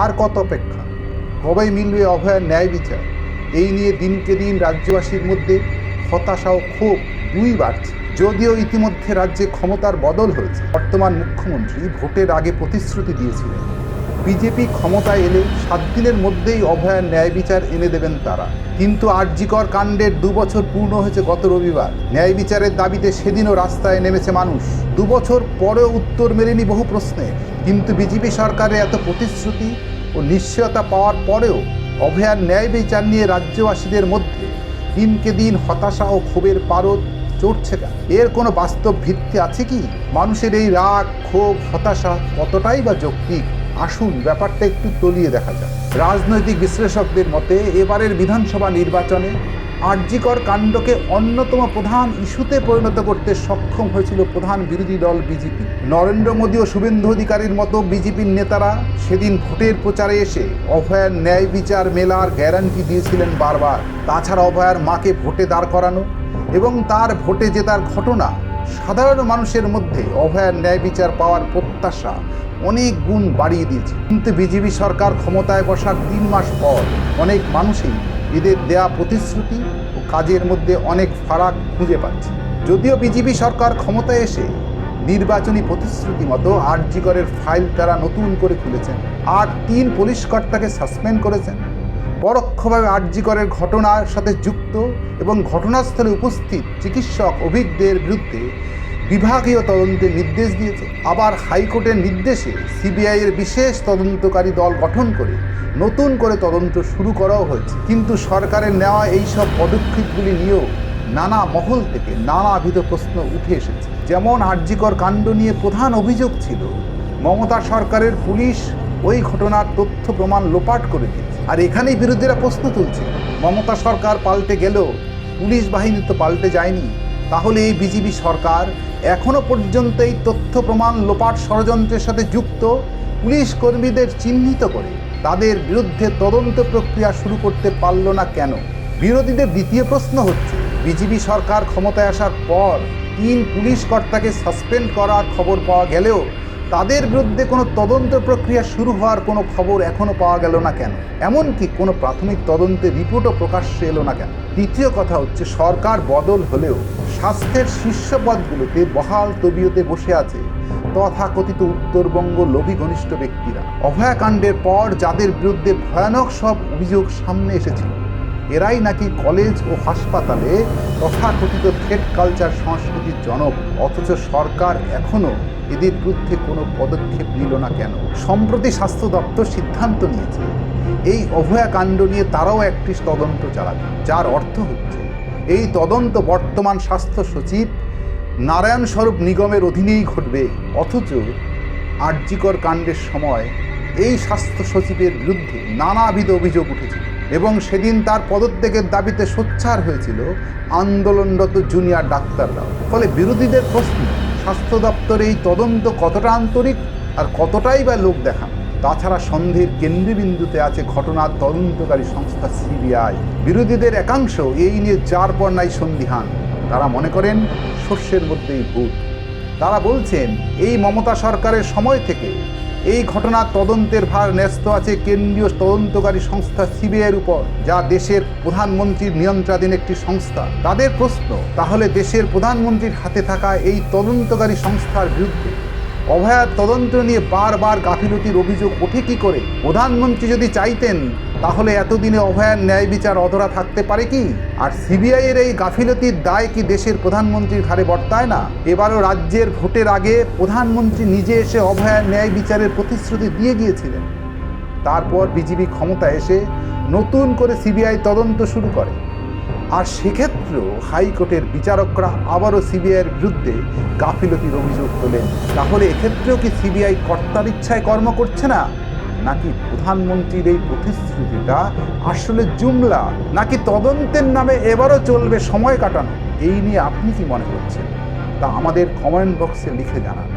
আর কত অপেক্ষা? কবে মিলবে অভয়ার ন্যায় বিচার? এই নিয়ে দিনকে দিন রাজ্যবাসীর মধ্যে হতাশা ও ক্ষোভ দুই বাড়ছে। যদিও ইতিমধ্যে রাজ্যে ক্ষমতার বদল হয়েছে, বর্তমান মুখ্যমন্ত্রী ভোটের আগে প্রতিশ্রুতি দিয়েছিলেন বিজেপি ক্ষমতায় এলে 7 দিনের মধ্যেই অভয়ার ন্যায় বিচার এনে দেবেন তারা। কিন্তু আরজিকর কাণ্ডের 2 বছর পূর্ণ হয়েছে গত রবিবার। ন্যায় বিচারের দাবিতে সেদিনও রাস্তায় নেমেছে মানুষ। 2 বছর পরেও উত্তর মেলেনি বহু প্রশ্নে। কিন্তু বিজেপি সরকারের এত প্রতিশ্রুতি ও নিশ্চয়তা পাওয়ার পরেও অভয়ার ন্যায় বিচার নিয়ে রাজ্যবাসীদের মধ্যে দিনকে দিন হতাশা ও ক্ষোভের পারদ চড়ছে কেন? এর কোনো বাস্তব ভিত্তি আছে কি? মানুষের এই রাগ, ক্ষোভ, হতাশা কতটাই বা যৌক্তিক? আসুন ব্যাপারটা একটু তলিয়ে দেখা যায়। রাজনৈতিক বিশ্লেষকদের মতে এবারের বিধানসভা নির্বাচনে আরজিকর কাণ্ডকে অন্যতম প্রধান ইস্যুতে পরিণত করতে সক্ষম হয়েছিল প্রধান বিরোধী দল বিজেপি। নরেন্দ্র মোদী ও শুভেন্দু অধিকারীর মতো বিজেপির নেতারা সেদিন ভোটের প্রচারে এসে অভয়ার ন্যায় বিচার মেলার গ্যারান্টি দিয়েছিলেন বারবার। তাছাড়া অভয়ার মাকে ভোটে দাঁড় করানো এবং তার ভোটে জেতার ঘটনা সাধারণ মানুষের মধ্যে অভয়ার ন্যায় বিচার পাওয়ার প্রত্যাশা অনেক গুণ বাড়িয়ে দিয়েছে। কিন্তু বিজেপি সরকার ক্ষমতায় বসার 3 মাস পর অনেক মানুষই এদের দেয়া প্রতিশ্রুতি ও কাজের মধ্যে অনেক ফারাক খুঁজে পাচ্ছে। যদিও বিজেপি সরকার ক্ষমতায় এসে নির্বাচনী প্রতিশ্রুতি মতো আরজিকরের ফাইল তারা নতুন করে খুলেছেন আর 3 পুলিশ কর্তাকে সাসপেন্ড করেছেন। পরোক্ষভাবে আরজিকরের ঘটনার সাথে যুক্ত এবং ঘটনাস্থলে উপস্থিত চিকিৎসক অভিজ্ঞদের বিরুদ্ধে বিভাগীয় তদন্তের নির্দেশ দিয়েছে। আবার হাইকোর্টের নির্দেশে সিবিআইয়ের বিশেষ তদন্তকারী দল গঠন করে নতুন করে তদন্ত শুরু করাও হয়েছে। কিন্তু সরকারের নেওয়া এইসব পদক্ষেপগুলি নিয়েও নানা মহল থেকে নানাবিধ প্রশ্ন উঠে এসেছে। যেমন আরজিকর কাণ্ড নিয়ে প্রধান অভিযোগ ছিল মমতা সরকারের পুলিশ ওই ঘটনার তথ্য প্রমাণ লোপাট করে দিয়েছে। আর এখানেই বিরোধীরা প্রশ্ন তুলছে, মমতা সরকার পাল্টে গেলেও পুলিশ বাহিনী তো পাল্টে যায়নি। তাহলে এই বিজেপি সরকার এখনো পর্যন্ত এই তথ্য প্রমাণ লোপাট ষড়যন্ত্রের সাথে যুক্ত পুলিশ কর্মীদের চিহ্নিত করে তাদের বিরুদ্ধে তদন্ত প্রক্রিয়া শুরু করতে পারল না কেন? বিরোধীদের দ্বিতীয় প্রশ্ন হচ্ছে, বিজেপি সরকার ক্ষমতায় আসার পর 3 পুলিশ কর্তাকে সাসপেন্ড করার খবর পাওয়া গেলেও তাদের বিরুদ্ধে কোনো তদন্ত প্রক্রিয়া শুরু হওয়ার কোনো খবর এখনও পাওয়া গেল না কেন? এমনকি কোনো প্রাথমিক তদন্তের রিপোর্টও প্রকাশ্যে এলো না কেন? তৃতীয় কথা হচ্ছে, সরকার বদল হলেও স্বাস্থ্যের শীর্ষ পদগুলোতে বহাল তবিয়তে বসে আছে তথাকথিত উত্তরবঙ্গ লোভী ঘনিষ্ঠ ব্যক্তিরা। অভয়াকাণ্ডের পর যাদের বিরুদ্ধে ভয়ানক সব অভিযোগ সামনে এসেছিল, এরাই নাকি কলেজ ও হাসপাতালে তথাকথিত থ্রেড কালচার সংস্কৃতির জনক। অথচ সরকার এখনও এদের বিরুদ্ধে কোনো পদক্ষেপ নিল না কেন? সম্প্রতি স্বাস্থ্য দপ্তর সিদ্ধান্ত নিয়েছে এই অভয়াকাণ্ড নিয়ে তারাও একটি তদন্ত চালাবে, যার অর্থ হচ্ছে এই তদন্ত বর্তমান স্বাস্থ্য সচিব নারায়ণ স্বরূপ নিগমের অধীনেই ঘটবে। অথচ আরজিকর কাণ্ডের সময় এই স্বাস্থ্য সচিবের বিরুদ্ধে নানাবিধ অভিযোগ উঠেছিল এবং সেদিন তার পদত্যাগের দাবিতে সোচ্চার হয়েছিল আন্দোলনরত জুনিয়র ডাক্তাররাও। ফলে বিরোধীদের প্রশ্ন, স্বাস্থ্য দপ্তরে এই তদন্ত কতটা আন্তরিক আর কতটাই বা লোক দেখান? তাছাড়া সন্দেহের কেন্দ্রবিন্দুতে আছে ঘটনার তদন্তকারী সংস্থা সিবিআই। বিরোধীদের একাংশ এই নিয়ে যার পর নাই সন্দিহান। তারা মনে করেন শস্যের মধ্যেই ভূত। তারা বলছেন এই মমতা সরকারের সময় থেকে এই ঘটনার তদন্তের ভার ন্যস্ত আছে কেন্দ্রীয় তদন্তকারী সংস্থা সিবিআইয়ের উপর, যা দেশের প্রধানমন্ত্রীর নিয়ন্ত্রণাধীন একটি সংস্থা। তাদের প্রশ্ন, তাহলে দেশের প্রধানমন্ত্রীর হাতে থাকা এই তদন্তকারী সংস্থার বিরুদ্ধে অভয়ার তদন্ত নিয়ে বারবার গাফিলতির অভিযোগ ওঠে কী করে? প্রধানমন্ত্রী যদি চাইতেন তাহলে এতদিনে অভয়ার ন্যায় বিচার অধরা থাকতে পারে কি? আর সিবিআইয়ের এই গাফিলতির দায় কি দেশের প্রধানমন্ত্রীর ঘাড়ে বর্তায় না? এবারও রাজ্যের ভোটের আগে প্রধানমন্ত্রী নিজে এসে অভয়ার ন্যায় বিচারের প্রতিশ্রুতি দিয়ে গিয়েছিলেন। তারপর বিজেপি ক্ষমতায় এসে নতুন করে সিবিআই তদন্ত শুরু করে। আর সেক্ষেত্রেও হাইকোর্টের বিচারকরা আবারও সিবিআইয়ের বিরুদ্ধে গাফিলতির অভিযোগ তোলেন। তাহলে এক্ষেত্রেও কি সিবিআই কর্তার ইচ্ছায় কর্ম করছে না? নাকি প্রধানমন্ত্রীর এই প্রতিশ্রুতিটা আসলে জুমলা? নাকি তদন্তের নামে এবারও চলবে সময় কাটানো? এই নিয়ে আপনি কি মনে করছেন তা আমাদের কমেন্ট বক্সে লিখে জানান।